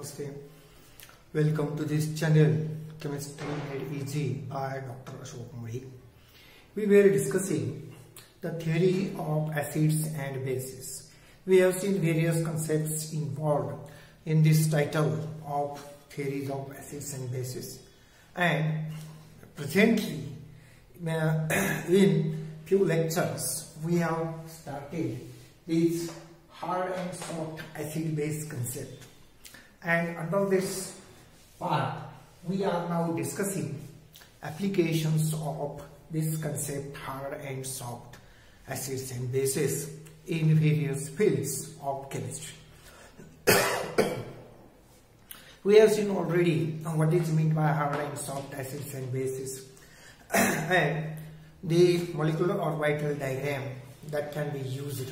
Namaste. Welcome to this channel, Chemistry Made Easy by Dr.ARM. We were discussing the theory of acids and bases. We have seen various concepts involved in this title of theories of acids and bases. And presently, in few lectures, we have started this hard and soft acid-base concept. And under this part, we are now discussing applications of this concept, hard and soft acids and bases, in various fields of chemistry. We have seen already what is meant by hard and soft acids and bases and the molecular orbital diagram that can be used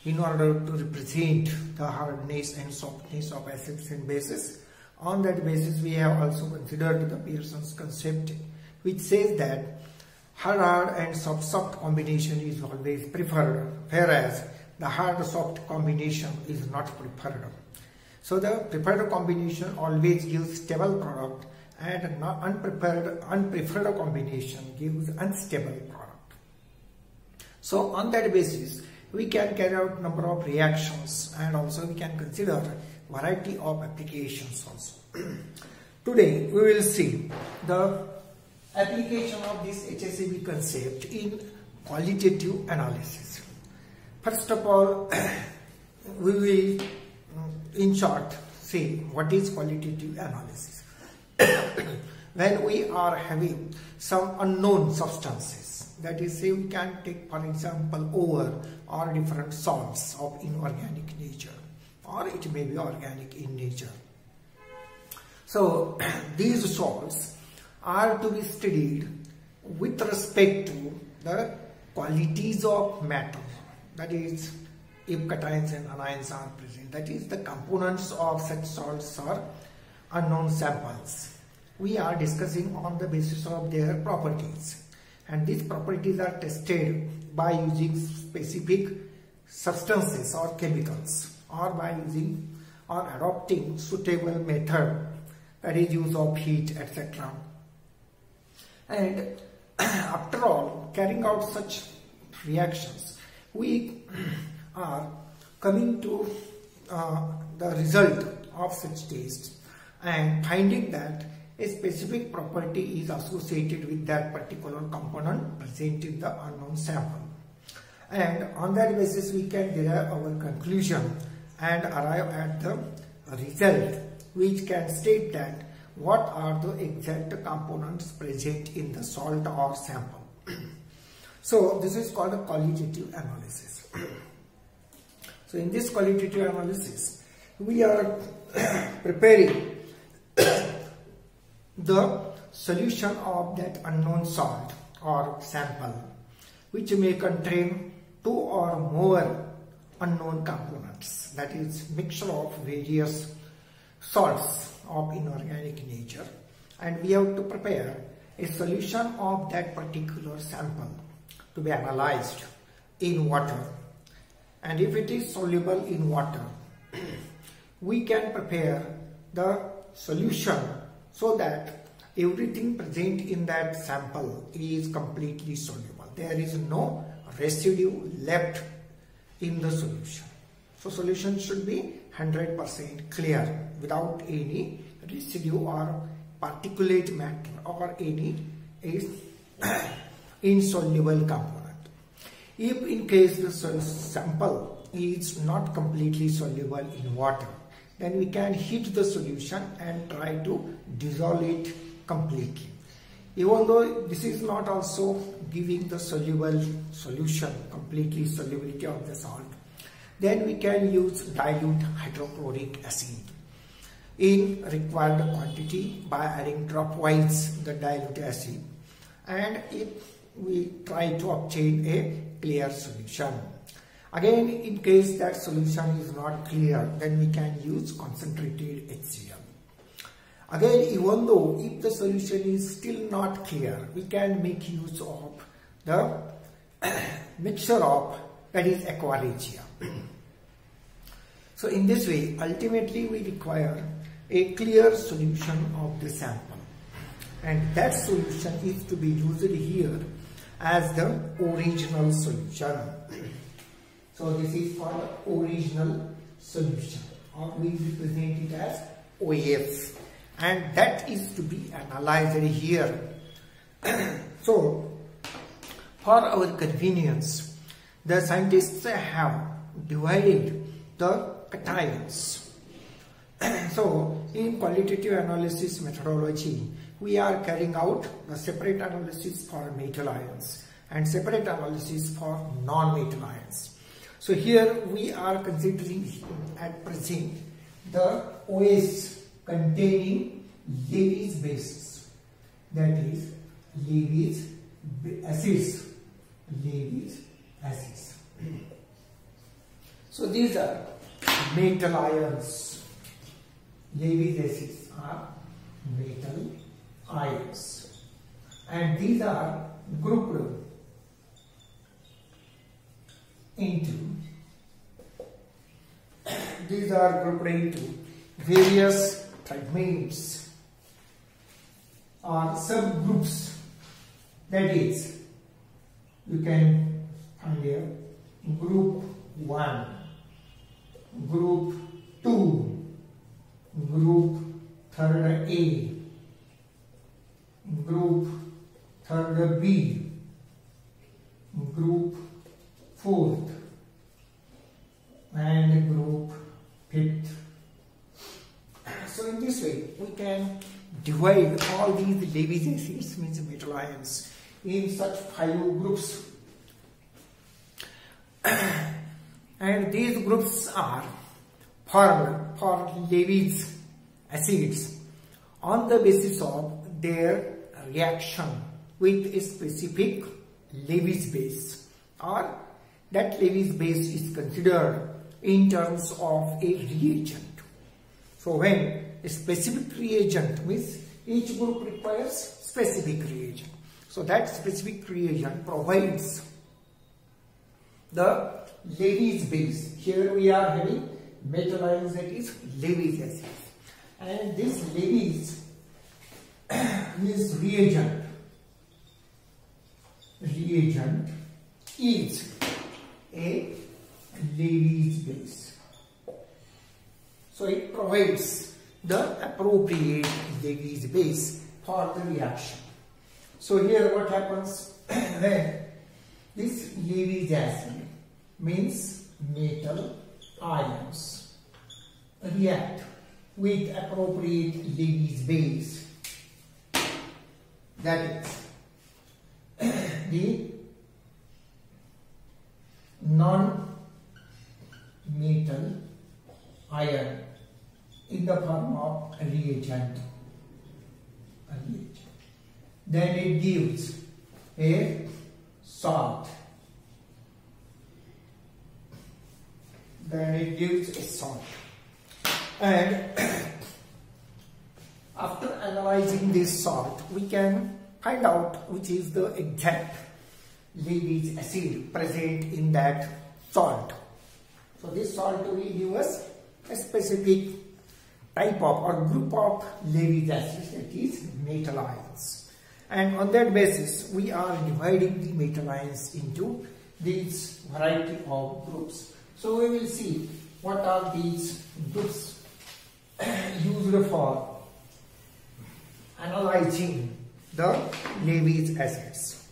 in order to represent the hardness and softness of acids and bases. On that basis, we have also considered the Pearson's concept, which says that hard and soft combination is always preferred, whereas the hard-soft combination is not preferred. So the preferred combination always gives stable product, and unpreferred combination gives unstable product. So on that basis, we can carry out number of reactions, and also we can consider variety of applications also. Today we will see the application of this HSAB concept in qualitative analysis. First of all, we will in short say what is qualitative analysis. When we are having some unknown substances, that is, say we can take for example ore or different salts of inorganic nature, or it may be organic in nature. So these salts are to be studied with respect to the qualities of matter, that is, if cations and anions are present, that is, the components of such salts are unknown samples. We are discussing on the basis of their properties, and these properties are tested by using specific substances or chemicals, or by using or adopting suitable method, that is use of heat, etc. And after all, carrying out such reactions, we are coming to the result of such tests and finding that a specific property is associated with that particular component present in the unknown sample. And on that basis, we can derive our conclusion and arrive at the result, which can state that what are the exact components present in the salt or sample. So this is called a qualitative analysis. So in this qualitative analysis, we are preparing the solution of that unknown salt or sample, which may contain two or more unknown components, that is, mixture of various salts of inorganic nature, and we have to prepare a solution of that particular sample to be analyzed in water. And if it is soluble in water, we can prepare the solution so that everything present in that sample is completely soluble. There is no residue left in the solution. So solution should be 100% clear, without any residue or particulate matter or any insoluble component. If in case the sample is not completely soluble in water, then we can heat the solution and try to dissolve it completely. Even though this is not also giving the soluble solution, completely solubility of the salt, then we can use dilute hydrochloric acid in required quantity by adding dropwise the dilute acid, and if we try to obtain a clear solution. Again, in case that solution is not clear, then we can use concentrated HCl. Again, even though if the solution is still not clear, we can make use of the mixture of, that is, aqua regia. So in this way, ultimately we require a clear solution of the sample, and that solution is to be used here as the original solution. So this is for the original solution, or we represent it as OF, and that is to be analyzed here. So for our convenience, the scientists have divided the cations. So in qualitative analysis methodology, we are carrying out the separate analysis for metal ions and separate analysis for non-metal ions. So here we are considering at present the OS containing Levy's bases, that is Levy's acids. Levy's acids. So these are metal ions. Levy's acids are metal ions, and these are grouped into various fragments or subgroups. That is, you can find here group 1, group 2, group 3rd A, group 3rd B, group 4th, and group 5th. So in this way we can divide all these Levy's acids, means metal ions, in such 5 groups, and these groups are formed for Levy's acids on the basis of their reaction with a specific Levy's base, or that Levy's base is considered in terms of a reagent. So when a specific reagent means each group requires specific reagent, so that specific reagent provides the Levy's base. Here we are having metal ions, that is Levy's acid, and this Levy's is reagent is a Levy's base. So it provides the appropriate Levy's base for the reaction. So here what happens when this Levy's acid means metal ions react with appropriate Levy's base, that is the non-metal ion in the form of a reagent. Then it gives a salt. And after analyzing this salt, we can find out which is the exact Levy's acid present in that salt. So this salt will give us a specific type of or group of Levy's acids, that is metal ions. And on that basis, we are dividing the metal ions into these variety of groups. So we will see what are these groups used for analyzing the Levy's acids.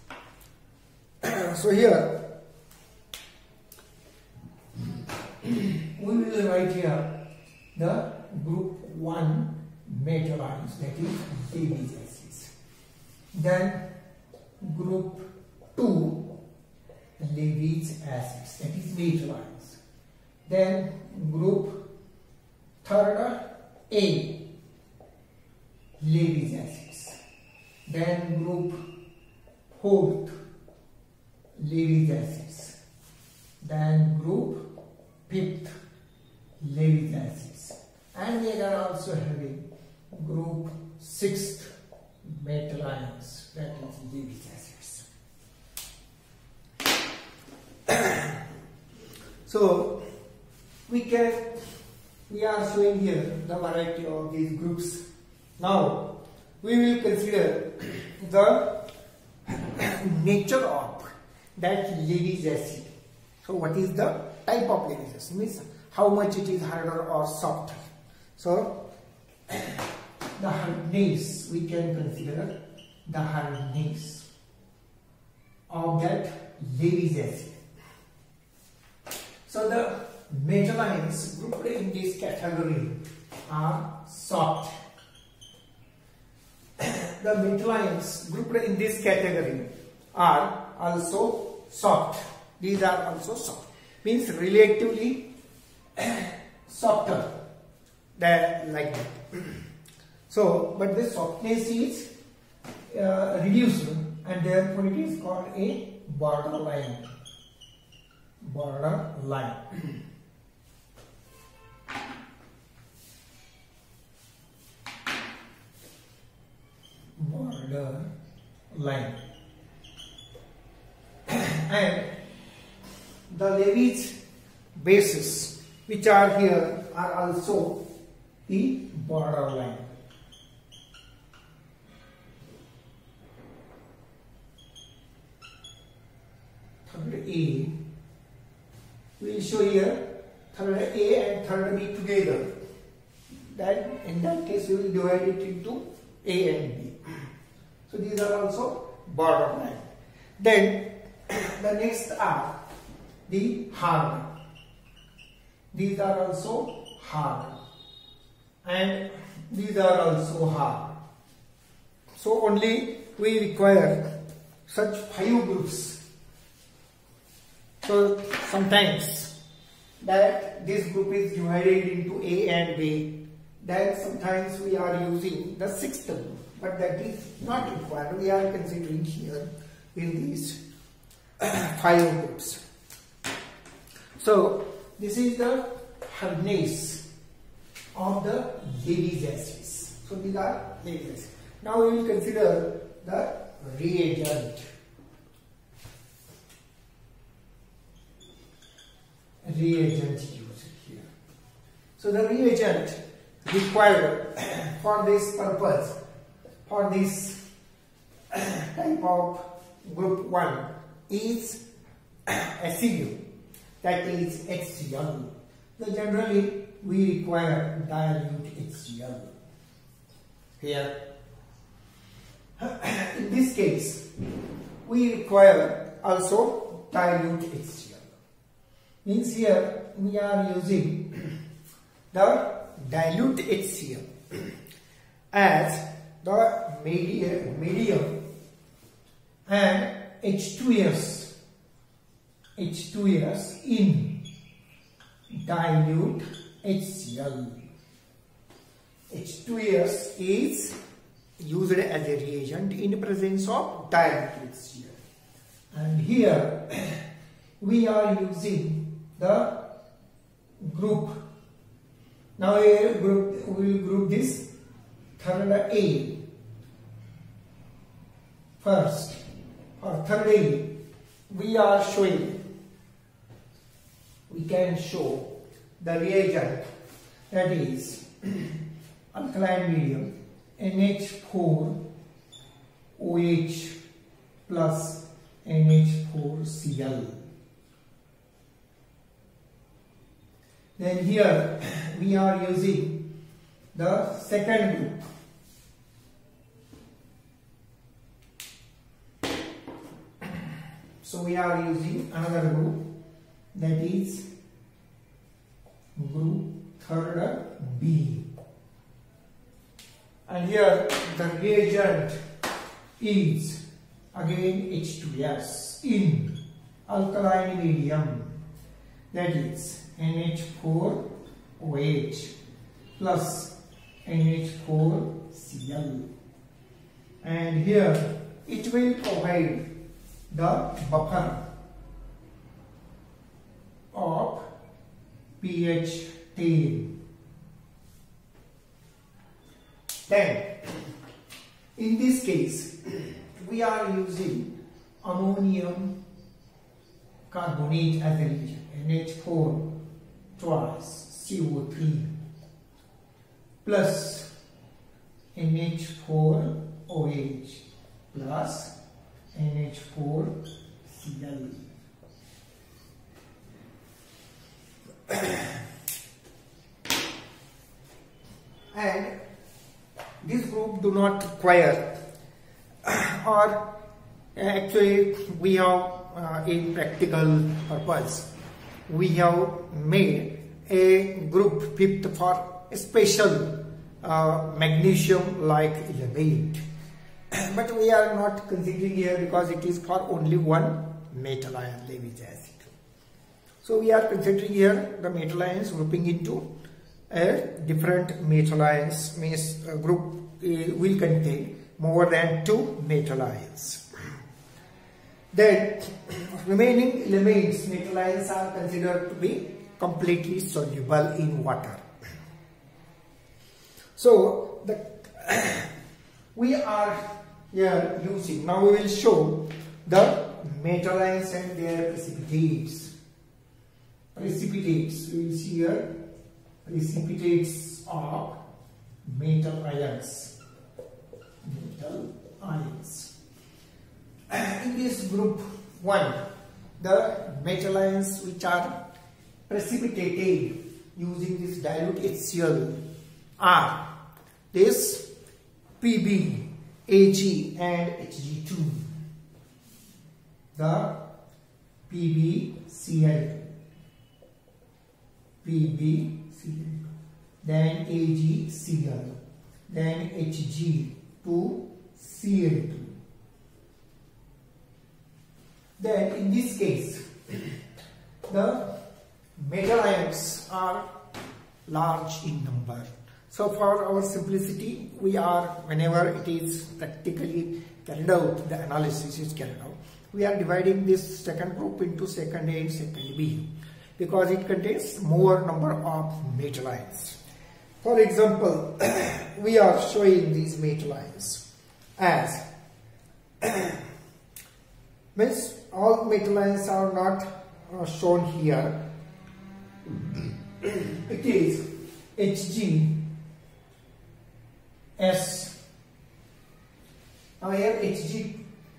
So here we will write here the group 1 metal ions, that is Levy's acids. Then group 2 Levy's acids, that is metal ions. Then group 3rd A Levy's acids. Then group 4th Levy's acids. Then group 5th Levy's acids. And we are also having group 6th metal ions, that is Levy's acids. So we can we are showing here the variety of these groups. Now we will consider the nature of that Levy's acid. So what is the type of Levy's acid? Means how much it is harder or softer. So the hardness, we can consider the hardness of that Levy's acid. So the metals grouped in this category are soft. The metals grouped in this category are also soft. These are also soft. Means relatively softer than like that. So, but the softness is reduced, and therefore it is called a borderline. Borderline. Borderline. And the Levy's bases which are here are also the borderline. Third A, we will show here third A and third B together. That in that case we will divide it into A and B. So these are also borderline. Then the next are the hard. These are also hard, and these are also hard. So only we require such 5 groups. So sometimes that this group is divided into A and B. Then sometimes we are using the 6th group, but that is not required. We are considering here in these 5 groups. So this is the hardness of the Levy's acids. So these are Levy's acids. Now we will consider the reagent. Reagent used here. So the reagent required for this purpose, for this type of group 1 is HCl, that is HCl. So generally we require dilute HCl here. In this case we require also dilute HCl. Means here we are using the dilute HCl as the medium, and H2S in dilute HCl. H2S is used as a reagent in presence of dilute HCl, and here we are using the group. Now we will group this third A first. For third A we are showing, we can show the reagent, that is alkaline medium NH4OH plus NH4Cl. Then here we are using the second group. So we are using another group, that is group third B. And here the reagent is again H2S in alkaline medium, that is NH4OH plus NH4Cl, and here it will provide the buffer of pH 10. Then in this case we are using ammonium carbonate as a reagent, NH4 twice CO3 plus NH4OH plus NH4Cl. And this group do not require or actually we have in practical purpose we have made a group fifth for a special magnesium like element, but we are not considering here because it is for only one metal ion Lewis acid. So we are considering here the metal ions grouping into a different metal ions, means group will contain more than 2 metal ions. Then remaining elements metal ions are considered to be completely soluble in water. So we are here using, now we will show the metal ions and their precipitates. Precipitates, we will see here precipitates of metal ions. Metal ions. In this group 1, the metal ions which are precipitated using this dilute HCl are this Pb, Ag and Hg2. The PbCl2, PbCl2, then AgCl, then Hg2Cl2. Then in this case the metal ions are large in number. So for our simplicity, we are, whenever it is practically carried out, the analysis is carried out, we are dividing this second group into second A and second B because it contains more number of metal ions. For example, we are showing these metal ions as means all metal ions are not shown here. It is Hg S. Now here Hg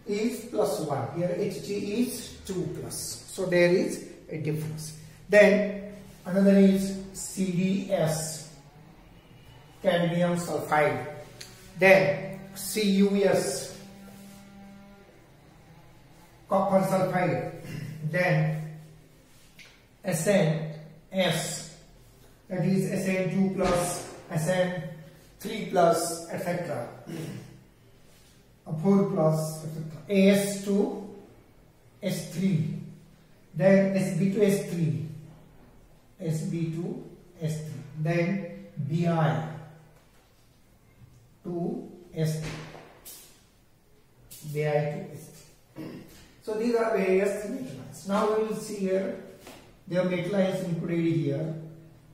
is +1, here Hg is 2 plus, so there is a difference. Then another is CdS, cadmium sulfide, then CuS, copper sulfide, then SNS, that is SN2 plus, SN3 plus, etc. 4 plus, etc. AS2, S3, then Sb2S3, Sb2S3, then Bi2S3, Bi2S3. So these are various metal ions. Now we will see here the metal ions included here.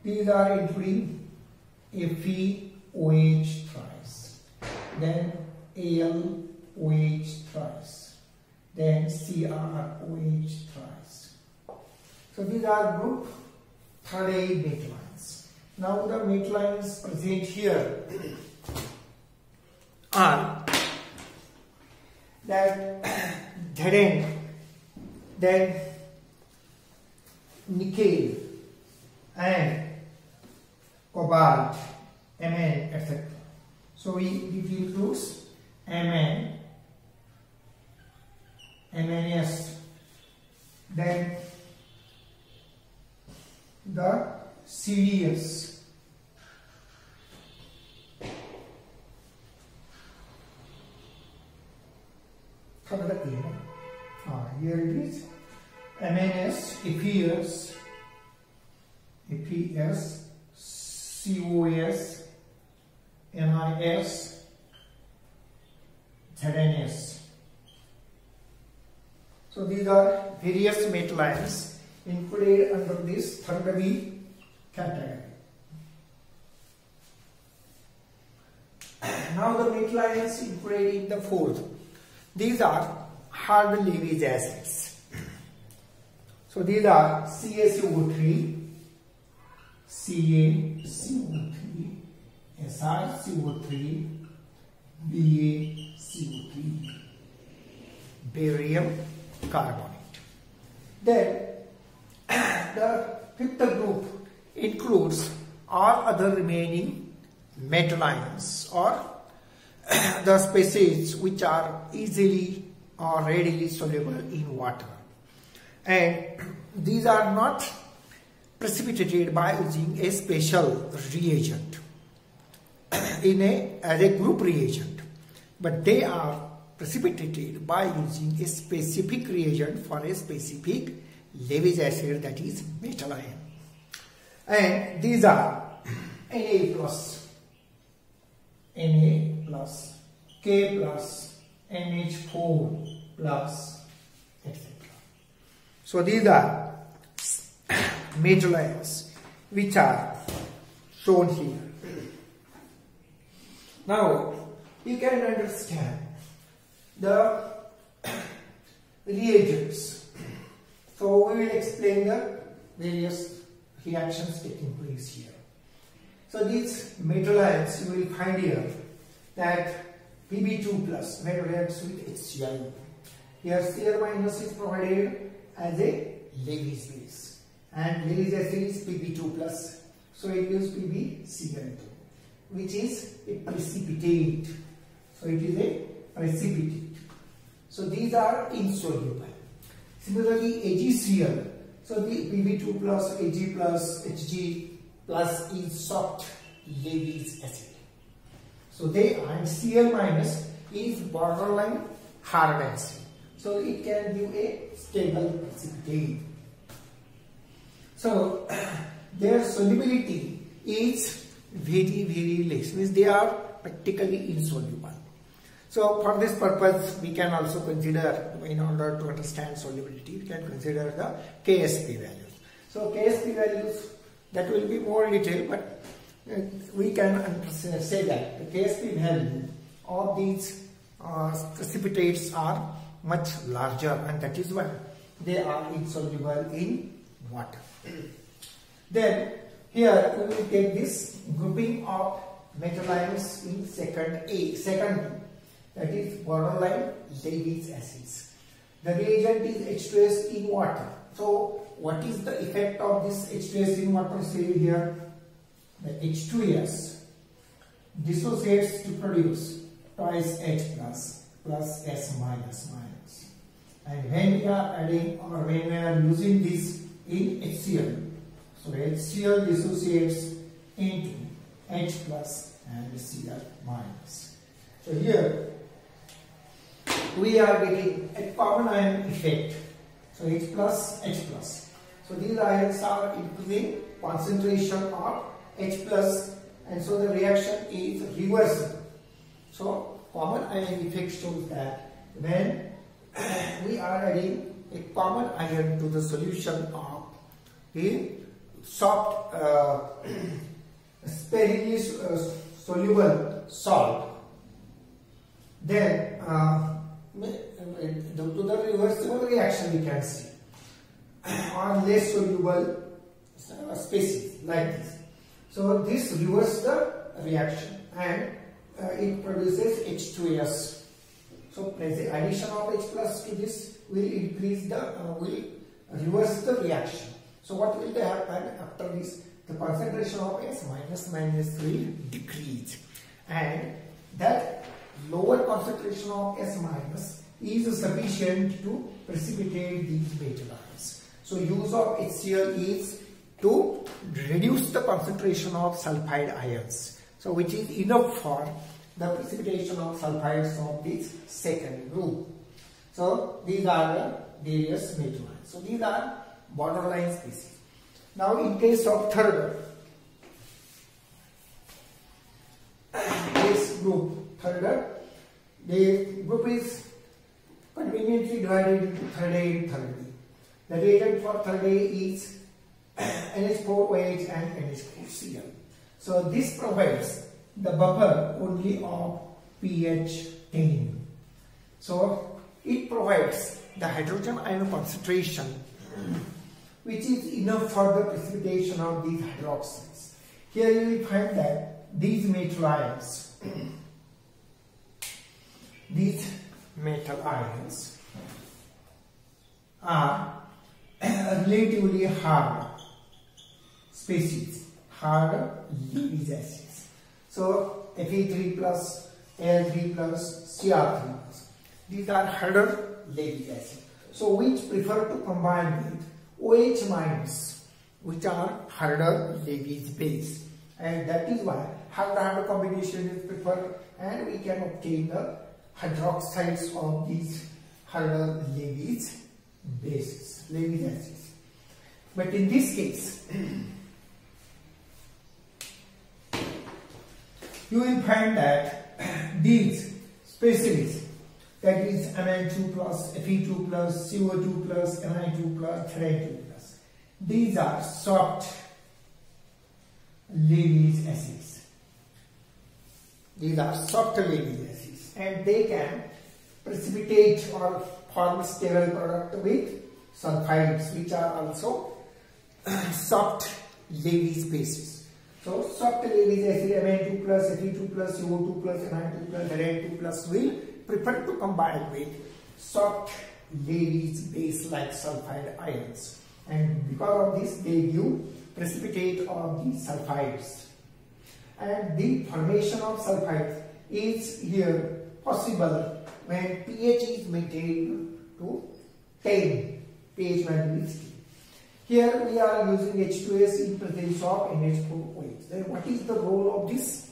These are including FeOH thrice, then AlOH thrice, then CrOH thrice. So these are group 3 metal ions. Now the metal ions present here are that Zn, then nickel and cobalt, Mn, etc. So it includes Mn, MnS, then the CdS, here it is MnS, FeS, COS, NIS, ZNS. So these are various metal ions included under this third B category. Now the metal ions included in the fourth. These are hard Lewis acids. So these are CaCO3, CaCO3, SiCO3, BaCO3, barium carbonate. Then the fifth group includes all other remaining metal ions or the species which are easily or readily soluble in water, and these are not precipitated by using a special reagent as a group reagent, but they are precipitated by using a specific reagent for a specific Lewis acid, that is metal ion. And these are Na plus, K plus, NH4 plus, etc. So these are metal ions which are shown here. Now you can understand the reagents. So we will explain the various reactions taking place here. So these metal ions, you will find here that Pb2 plus may reacts with HCl. Here Cl minus is provided as a Lewis base, and Lewis acid is Pb2 plus, so it gives PbCl2, which is a precipitate. So it is a precipitate. So these are insoluble. Similarly, AgCl. So the Pb2 plus, Ag plus, Hg plus is soft Lewis acid. So they are, and Cl minus is borderline hard acid. So it can give a stable precipitate. So their solubility is very less, means they are practically insoluble. So for this purpose we can also consider, in order to understand solubility, we can consider the Ksp values. So Ksp values, that will be more detailed, but we can say that the Ksp value of these precipitates are much larger, and that is why they are insoluble in water. Then here we will take this grouping of metal ions in second group, that is borderline Lewis acids. The reagent is H2S in water. So what is the effect of this H2S in water? Say here the H2S dissociates to produce twice H plus S minus. And when we are adding, or when we are using this in HCl, so HCl dissociates into H plus and Cl minus. So here we are getting a common ion effect. So H plus. So these ions are increasing concentration of H plus, and so the reaction is reversible. So common ion effect shows that when we are adding a common ion to the solution of a soft sparingly soluble salt, then to the reversible reaction we can see on less soluble species like this. So this reverses the reaction and it produces H2S. So the addition of H plus to this will increase the will reverse the reaction. So what will happen after this? The concentration of S minus will decrease, and that lower concentration of S minus is sufficient to precipitate these metal ions. So use of HCl is to reduce the concentration of sulfide ions, so which is enough for the precipitation of sulfides of this second group. So these are the various metal ions. So these are borderline species. Now in case of third, this group, the group is conveniently divided into third A and third B. The reagent for third A is NH4OH and NH4Cl. So this provides the buffer only of pH 10. So it provides the hydrogen ion concentration which is enough for the precipitation of these hydroxides. Here you will find that these metal ions, are relatively hard species, hard Lewis acids. So Fe3 plus, Al3 plus, Cr3 plus. These are harder Lewis acids. So which prefer to combine with OH minus, which are harder Lewis base, and that is why hard combination is preferred, and we can obtain the hydroxides of these harder Lewis bases, Lewis acids. But in this case, you will find that these species, that is Mn2 plus, Fe2 plus, CO2 plus, Ni2 plus, Ni2 plus, these are soft Lewis acids. These are soft Lewis acids, and they can precipitate or form stable product with sulfides, which are also soft Lewis bases. So soft Lewis acid Mn2 plus, Fe2 plus, CO2 plus, Ni2 plus, Ni2 plus will prefer to combine with soft Lewis base like sulfide ions, and because of this they give precipitate of the sulfides, and the formation of sulfides is here possible when pH is maintained to 10, pH value is 10. Here we are using H2S in presence of NH4OH. Then what is the role of this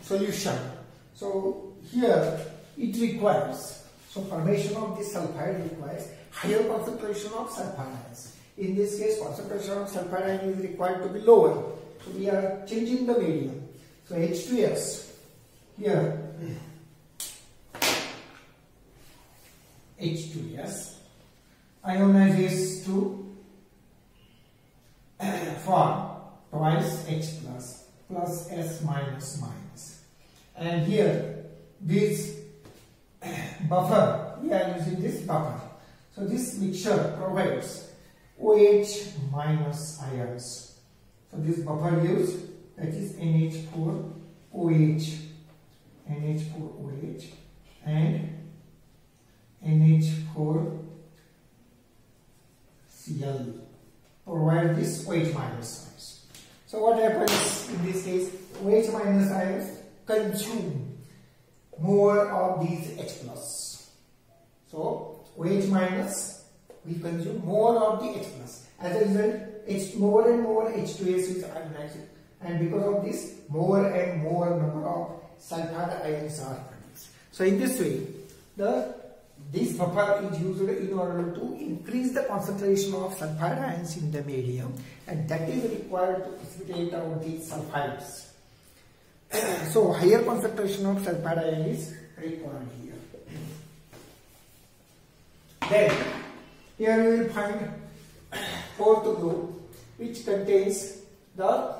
solution? So here it requires, so formation of this sulfide requires higher concentration of sulfide ions. In this case, concentration of sulfide ion is required to be lower. So we are changing the medium. So H2S here, H2S ionizes to form twice H plus plus S minus minus, and here this buffer, we are using this buffer. So this mixture provides OH minus ions. So this buffer gives, that is NH4OH, NH4OH and NH4Cl provide this OH minus ions. So what happens in this case? OH minus ions consume more of these H plus. So OH minus will consume more of the H plus. As a result, more and more H2S is ionized, and because of this, more and more number of sulfide ions are produced. So in this way, this buffer is used in order to increase the concentration of sulfide ions in the medium, and that is required to precipitate out these sulfides. So higher concentration of sulfide ion is required here. Then here you will find fourth group, which contains the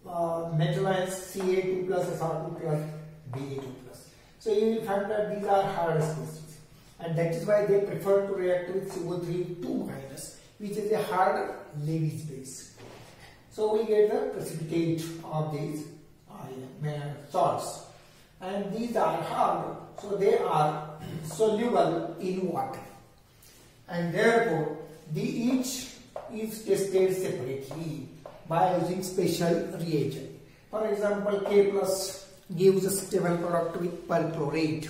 metal ions Ca2 plus, Sr2 plus, Ba2 plus. So you will find that these are hard species, and that is why they prefer to react with CO3 2 minus, which is a hard Lewis base. So we get the precipitate of these salts, and these are hard, so they are soluble in water, and therefore each is tested separately by using special reagent. For example, K plus gives a stable product with perchlorate.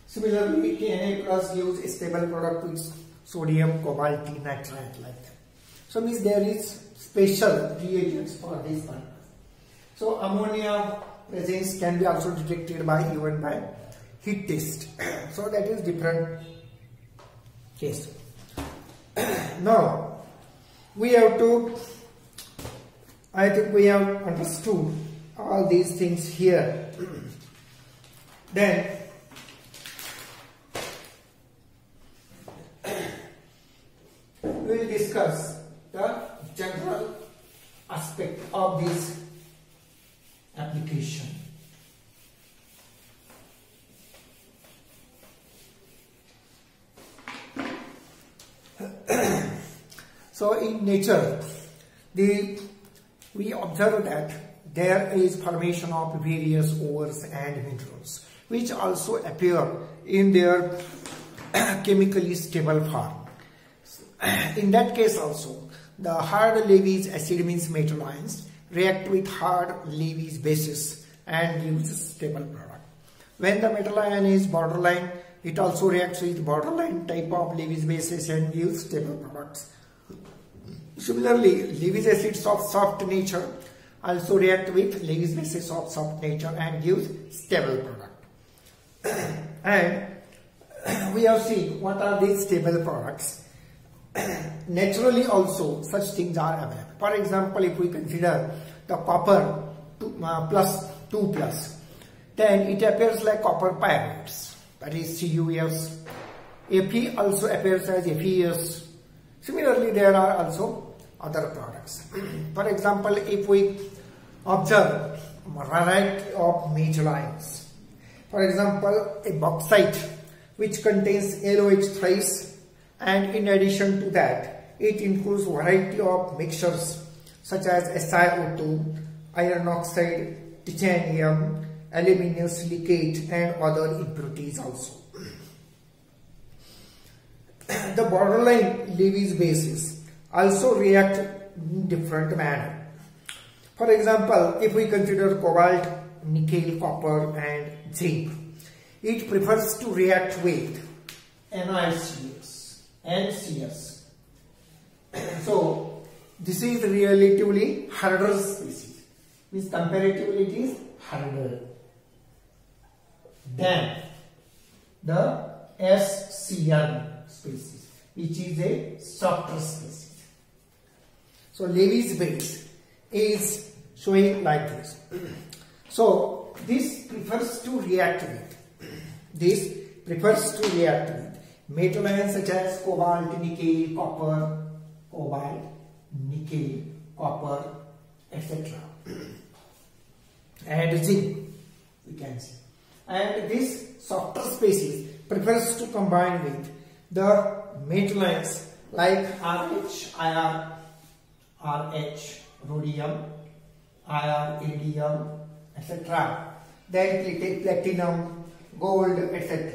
Similarly, Na plus gives a stable product with sodium cobalt nitrate, like that. So means there is special reagents for this purpose. So ammonia presence can be also detected by even by heat test. So that is different case. Now we have to, I think we have understood all these things here. Then we will discuss the general aspect of this application. So in nature, we observe that there is formation of various ores and minerals which also appear in their chemically stable form. In that case also, the hard Lewis acid means metal ions react with hard Lewis bases and gives stable product. When the metal ion is borderline, it also reacts with borderline type of Lewis bases and gives stable products. Similarly, Lewis acids of soft nature also react with Lewis bases of soft nature and gives stable product. And we have seen what are these stable products. Naturally also such things are available. For example, if we consider the copper plus 2+, then it appears like copper pyrites, that is CuS. Fe also appears as FeS. Similarly, there are also other products. For example, if we observe variety of metal ions, for example, a bauxite which contains LOH thrice, and in addition to that, it includes variety of mixtures such as SiO2, iron oxide, titanium, aluminum silicate, and other impurities also. The borderline Lewis bases also react in different manner. For example, if we consider cobalt, nickel, copper, and zinc, it prefers to react with NiCS, NCS. So this is relatively harder species. Means comparatively it is harder than the SCN species, which is a softer species. So Lewis base is showing like this. So this prefers to react with metal ions such as cobalt, nickel, copper, etc. and zinc, we can see. And this softer species prefers to combine with the metal ions like RH, rhodium, iridium, etc. Then platinum, gold, etc.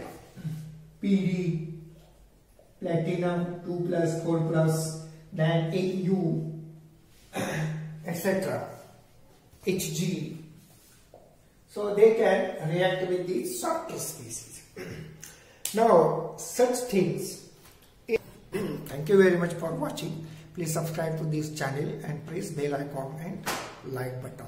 PD, platinum 2+, 4+, then Au, etc. Hg. So they can react with these softer species. Now, such things. Thank you very much for watching. Please subscribe to this channel and press bell icon and like button.